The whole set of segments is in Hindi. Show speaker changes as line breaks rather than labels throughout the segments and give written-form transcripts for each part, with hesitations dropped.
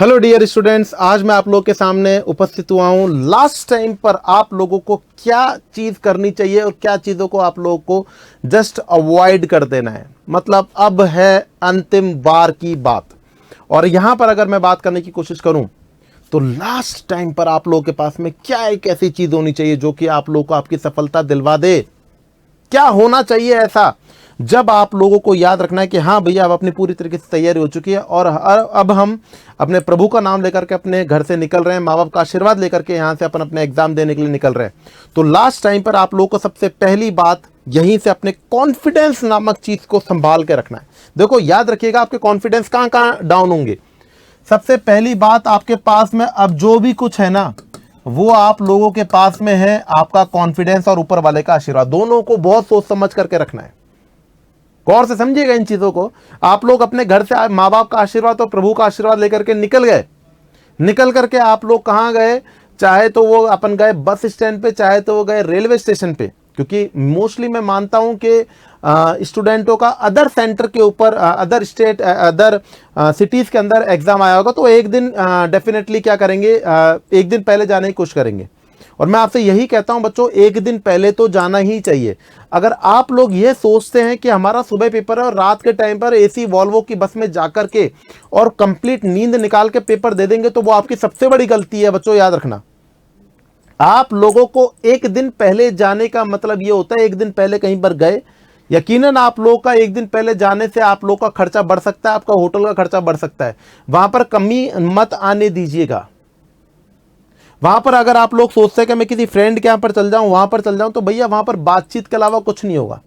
हेलो डियर स्टूडेंट्स, आज मैं आप लोग के सामने उपस्थित हुआ हूँ। लास्ट टाइम पर आप लोगों को क्या चीज़ करनी चाहिए और क्या चीज़ों को आप लोगों को जस्ट अवॉइड कर देना है। मतलब अब है अंतिम बार की बात। और यहाँ पर अगर मैं बात करने की कोशिश करूँ तो लास्ट टाइम पर आप लोगों के पास में क्या एक ऐसी चीज़ होनी चाहिए जो कि आप लोगों को आपकी सफलता दिलवा दे। क्या होना चाहिए ऐसा जब आप लोगों को याद रखना है कि हाँ भैया अब अपनी पूरी तरीके से तैयारी हो चुकी है और अब हम अपने प्रभु का नाम लेकर के अपने घर से निकल रहे हैं, माँ बाप का आशीर्वाद लेकर के यहाँ से अपन अपने एग्जाम देने के लिए निकल रहे हैं। तो लास्ट टाइम पर आप लोगों को सबसे पहली बात यहीं से अपने कॉन्फिडेंस नामक चीज को संभाल के रखना है। देखो याद रखिएगा, आपके कॉन्फिडेंस कहाँ कहाँ डाउन होंगे। सबसे पहली बात, आपके पास में अब जो भी कुछ है ना वो आप लोगों के पास में है आपका कॉन्फिडेंस और ऊपर वाले का आशीर्वाद। दोनों को बहुत सोच समझ करके रखना है। गौर से समझिएगा इन चीजों को। आप लोग अपने घर से माँ बाप का आशीर्वाद और प्रभु का आशीर्वाद लेकर के निकल गए। निकल करके आप लोग कहाँ गए? चाहे तो वो अपन गए बस स्टैंड पे, चाहे तो वो गए रेलवे स्टेशन पे। क्योंकि मोस्टली मैं मानता हूं कि स्टूडेंटों का अदर सेंटर के ऊपर, अदर स्टेट, अदर सिटीज के अंदर एग्जाम आया होगा, तो एक दिन डेफिनेटली क्या करेंगे, एक दिन पहले जाने की कोशिश करेंगे। और मैं आपसे यही कहता हूं बच्चों, एक दिन पहले तो जाना ही चाहिए। अगर आप लोग ये सोचते हैं कि हमारा सुबह पेपर है और रात के टाइम पर एसी वॉल्वो की बस में जाकर के और कंप्लीट नींद निकाल के पेपर दे देंगे, तो वो आपकी सबसे बड़ी गलती है बच्चों। याद रखना, आप लोगों को एक दिन पहले जाने का मतलब ये होता है, एक दिन पहले कहीं पर गए, यकीनन आप लोगों का एक दिन पहले जाने से आप लोगों का खर्चा बढ़ सकता है, आपका होटल का खर्चा बढ़ सकता है। वहां पर कमी मत आने दीजिएगा। वहां पर अगर आप लोग सोचते हैं कि मैं किसी फ्रेंड के यहां पर चल जाऊं, वहां पर चल जाऊं, तो भैया वहां पर बातचीत के अलावा कुछ नहीं होगा।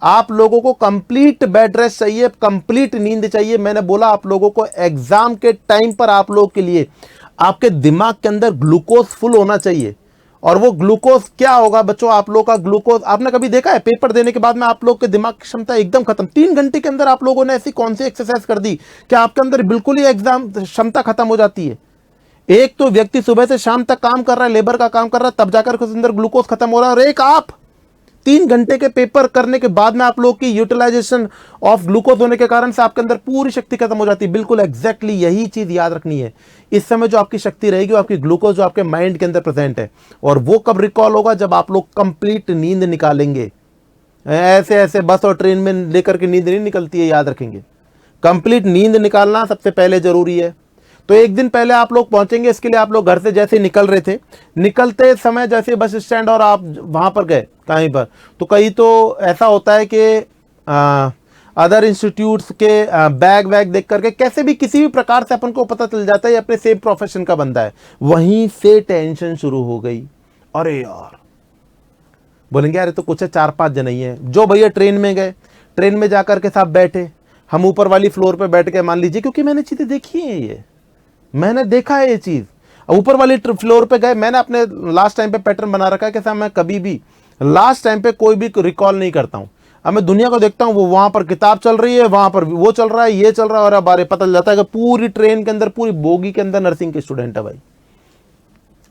आप लोगों को कंप्लीट बेड रेस्ट चाहिए, कंप्लीट नींद चाहिए। मैंने बोला आप लोगों को एग्जाम के टाइम पर आप लोगों के लिए आपके दिमाग के अंदर ग्लूकोज फुल होना चाहिए। और वो ग्लूकोज क्या होगा बच्चों? आप लोगों का ग्लूकोज आपने कभी देखा है? पेपर देने के बाद में आप लोग के दिमाग की क्षमता एकदम खत्म। 3 घंटे के अंदर आप लोगों ने ऐसी कौन सी एक्सरसाइज कर दी कि आपके अंदर बिल्कुल ही एग्जाम क्षमता खत्म हो जाती है। एक तो व्यक्ति सुबह से शाम तक काम कर रहा है, लेबर का काम कर रहा है, तब जाकर उसके अंदर ग्लूकोज खत्म हो रहा है। और एक आप 3 घंटे के पेपर करने के बाद में आप लोग की यूटिलाइजेशन ऑफ ग्लूकोज होने के कारण से आपके अंदर पूरी शक्ति खत्म हो जाती है। बिल्कुल एग्जैक्टली यही चीज याद रखनी है। इस समय जो आपकी शक्ति रहेगी वो आपकी ग्लूकोज जो आपके माइंड के अंदर प्रेजेंट है। और वो कब रिकॉल होगा? जब आप लोग कंप्लीट नींद निकालेंगे। ऐसे ऐसे बस और ट्रेन में लेकर के नींद नहीं निकलती है, याद रखेंगे। कंप्लीट नींद निकालना सबसे पहले जरूरी है। तो एक दिन पहले आप लोग पहुंचेंगे। इसके लिए आप लोग घर से जैसे निकल रहे थे, निकलते समय जैसे बस स्टैंड और आप वहां पर गए कहीं पर, तो कहीं तो ऐसा होता है कि अदर इंस्टीट्यूट्स के बैग वैग देख करके कैसे भी किसी भी प्रकार से अपन को पता चल जाता है ये अपने सेम प्रोफेशन का बंदा है। वहीं से टेंशन शुरू हो गई। अरे यार, बोलेंगे यार ये तो कुछ है, 4-5 जन ही है। जो भैया ट्रेन में गए, ट्रेन में जाकर के साथ बैठे, हम ऊपर वाली फ्लोर पे बैठ के, मान लीजिए, क्योंकि मैंने चीजें देखी है, ये मैंने देखा है ये चीज। ऊपर वाली फ्लोर पे गए, मैंने अपने लास्ट टाइम पे पैटर्न बना रखा है कि मैं कभी भी लास्ट टाइम पे कोई भी रिकॉल नहीं करता हूं। अब मैं दुनिया को देखता हूं, वो वहां पर किताब चल रही है, वहां पर वो चल रहा है, ये चल रहा है, और बारे पता चल जाता है कि पूरी ट्रेन के अंदर, पूरी बोगी के अंदर नर्सिंग के स्टूडेंट है भाई।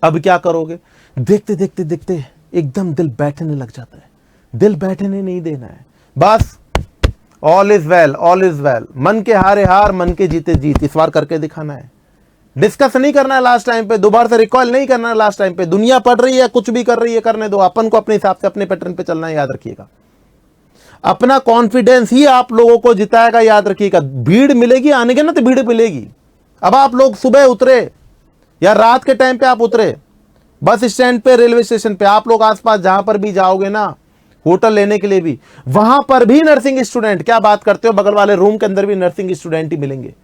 अब क्या करोगे? देखते देखते देखते एकदम दिल बैठने लग जाता है। दिल बैठने नहीं देना है, बस all is well, all is well. मन के हारे हार, मन के जीते जीत, इस बार करके दिखाना है। डिस्कस नहीं करना है लास्ट टाइम पे, दोबारा से रिकॉल नहीं करना है लास्ट टाइम पे। दुनिया पढ़ रही है, कुछ भी कर रही है, करने दो। अपन को अपने हिसाब से अपने पैटर्न पे चलना है, याद रखिएगा। अपना कॉन्फिडेंस ही आप लोगों को जिताएगा, याद रखिएगा। भीड़ मिलेगी, आने के ना तो भीड़ मिलेगी। अब आप लोग सुबह उतरे या रात के टाइम पे आप उतरे बस स्टैंड पे, रेलवे स्टेशन पे, आप लोग आसपास जहां पर भी जाओगे ना, होटल लेने के लिए भी, वहां पर भी नर्सिंग स्टूडेंट। क्या बात करते हो, बगल वाले रूम के अंदर भी नर्सिंग स्टूडेंट ही मिलेंगे।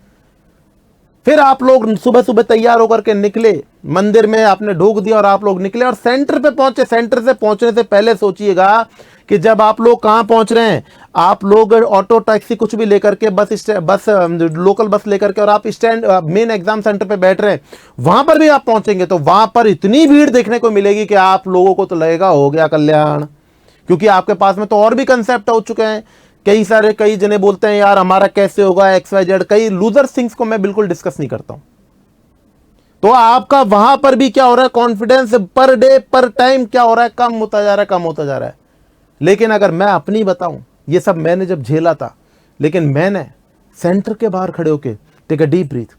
फिर आप लोग सुबह सुबह तैयार होकर के निकले, मंदिर में आपने ढूक दिया और आप लोग निकले और सेंटर पे पहुंचे। सेंटर से पहुंचने से पहले सोचिएगा कि जब आप लोग कहां पहुंच रहे हैं, आप लोग ऑटो टैक्सी कुछ भी लेकर के, बस लोकल बस लेकर के, और आप स्टैंड मेन एग्जाम सेंटर पे बैठ रहे हैं, वहां पर भी आप पहुंचेंगे तो वहां पर इतनी भीड़ देखने को मिलेगी कि आप लोगों को तो लगेगा हो गया कल्याण। क्योंकि आपके पास में तो और भी कंसेप्ट हो चुके हैं। कई जने बोलते हैं यार हमारा कैसे होगा, XYZ। कई लूजर थिंग्स को मैं बिल्कुल डिस्कस नहीं करता हूं। तो आपका वहां पर भी क्या हो रहा है, कॉन्फिडेंस पर डे पर टाइम क्या हो रहा है, कम होता जा रहा है, कम होता जा रहा है। लेकिन अगर मैं अपनी बताऊं, ये सब मैंने जब झेला था, लेकिन मैंने सेंटर के बाहर खड़े होके टेक अ डीप ब्रीथ,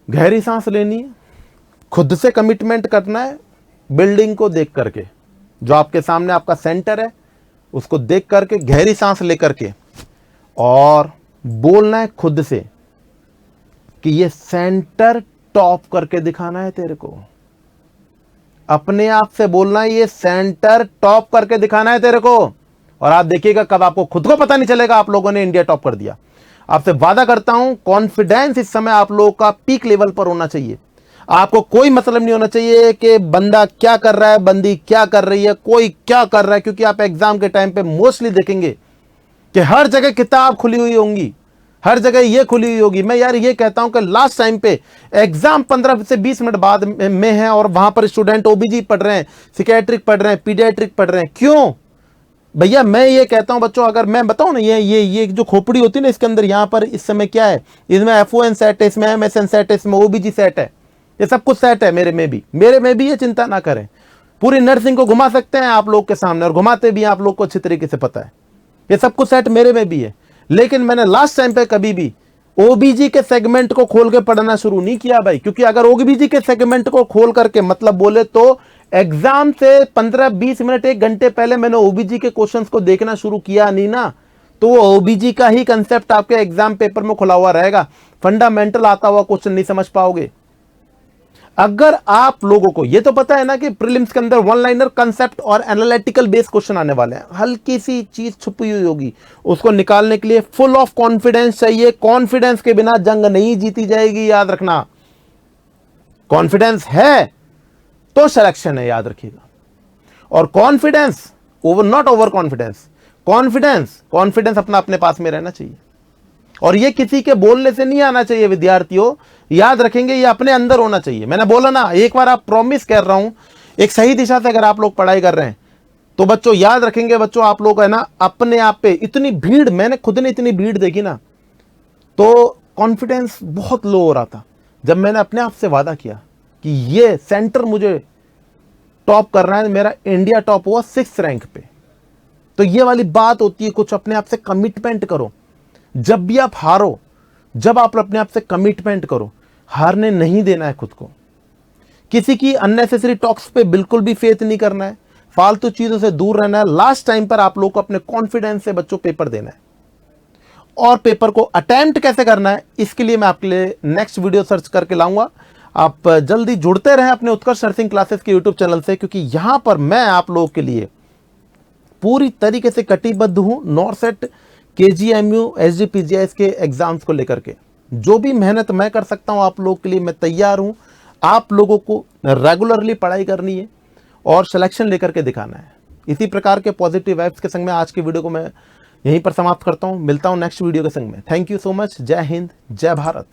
गहरी सांस लेनी है, खुद से कमिटमेंट करना है, बिल्डिंग को देख करके, जो आपके सामने आपका सेंटर है उसको देख करके गहरी सांस लेकर के, और बोलना है खुद से कि ये सेंटर टॉप करके दिखाना है तेरे को। अपने आप से बोलना है ये सेंटर टॉप करके दिखाना है तेरे को, और आप देखिएगा कब आपको खुद को पता नहीं चलेगा आप लोगों ने इंडिया टॉप कर दिया। आपसे वादा करता हूं, कॉन्फिडेंस इस समय आप लोगों का पीक लेवल पर होना चाहिए। आपको कोई मतलब नहीं होना चाहिए कि बंदा क्या कर रहा है, बंदी क्या कर रही है, कोई क्या कर रहा है, क्योंकि आप एग्जाम के टाइम पे मोस्टली देखेंगे कि हर जगह किताब खुली हुई होंगी, हर जगह ये खुली हुई होगी। मैं यार ये कहता हूं कि लास्ट टाइम पे एग्जाम 15 से 20 मिनट बाद में है और वहां पर स्टूडेंट ओबीजी पढ़ रहे हैं, सिकेट्रिक पढ़ रहे हैं, पीडियाट्रिक पढ़ रहे हैं। क्यों भैया? मैं ये कहता हूं बच्चों, अगर मैं बताऊं ना, ये जो खोपड़ी होती है ना, इसके अंदर यहां पर इस समय क्या है, इसमें FON सेट है, इसमें MSN सेट है, इसमें OBG सेट है, ये सब कुछ सेट है। मेरे में भी ये चिंता ना करें। पूरी नर्सिंग को घुमा सकते हैं आप लोग के सामने, और घुमाते भी आप लोग को अच्छी तरीके से पता है। ये सब कुछ सेट मेरे में भी है, लेकिन मैंने लास्ट टाइम पे कभी भी OBG के सेगमेंट को खोल के पढ़ना शुरू नहीं किया भाई, क्योंकि अगर OBG के सेगमेंट को खोल करके मतलब बोले तो एग्जाम से 15-20 मिनट 1 घंटे पहले मैंने OBG के क्वेश्चंस को देखना शुरू किया नहीं ना, तो वो OBG का ही कंसेप्ट आपके एग्जाम पेपर में खुला हुआ रहेगा। फंडामेंटल आता हुआ क्वेश्चन नहीं समझ पाओगे। अगर आप लोगों को ये तो पता है ना कि प्रीलिम्स के अंदर वन लाइनर कंसेप्ट और एनालिटिकल बेस्ड क्वेश्चन आने वाले हैं, हल्की सी चीज छुपी हुई होगी, उसको निकालने के लिए फुल ऑफ कॉन्फिडेंस चाहिए। कॉन्फिडेंस के बिना जंग नहीं जीती जाएगी, याद रखना। कॉन्फिडेंस है तो सिलेक्शन है, याद रखिएगा। और confidence not over confidence, confidence अपना अपने पास में रहना चाहिए, और ये किसी के बोलने से नहीं आना चाहिए विद्यार्थियों, याद रखेंगे, ये अपने अंदर होना चाहिए। मैंने बोला ना, एक बार आप प्रॉमिस कर रहा हूं, एक सही दिशा से अगर आप लोग पढ़ाई कर रहे हैं तो बच्चों याद रखेंगे, बच्चों आप लोग है ना अपने आप पे इतनी भीड़, मैंने खुद ने इतनी भीड़ देखी ना, तो कॉन्फिडेंस बहुत लो हो रहा था जब मैंने अपने आप से वादा किया कि ये सेंटर मुझे टॉप करना है। मेरा इंडिया टॉप हुआ 6th रैंक पे। तो ये वाली बात होती है, कुछ अपने आप से कमिटमेंट करो। जब भी आप हारो, जब आप अपने आप से कमिटमेंट करो, हारने नहीं देना है खुद को। किसी की अननेसेसरी टॉक्स पे बिल्कुल भी फेथ नहीं करना है, फालतू चीजों से दूर रहना है। लास्ट टाइम पर आप लोग को अपने कॉन्फिडेंस से बच्चों पेपर देना है, और पेपर को अटेम्प्ट कैसे करना है इसके लिए मैं आपके लिए नेक्स्ट वीडियो सर्च करके लाऊंगा। आप जल्दी जुड़ते रहें अपने उत्कर्ष नर्सिंग क्लासेस के यूट्यूब चैनल से, क्योंकि यहां पर मैं आप लोगों के लिए पूरी तरीके से कटिबद्ध हूं नॉरसेट, KGMU, SGPGS के एग्जाम्स को लेकर के। जो भी मेहनत मैं कर सकता हूं आप लोगों के लिए मैं तैयार हूं। आप लोगों को रेगुलरली पढ़ाई करनी है और सिलेक्शन लेकर के दिखाना है। इसी प्रकार के पॉजिटिव वाइब्स के संग में आज की वीडियो को मैं यहीं पर समाप्त करता हूं। मिलता हूं नेक्स्ट वीडियो के संग में। Thank you so much. जय हिंद, जय भारत।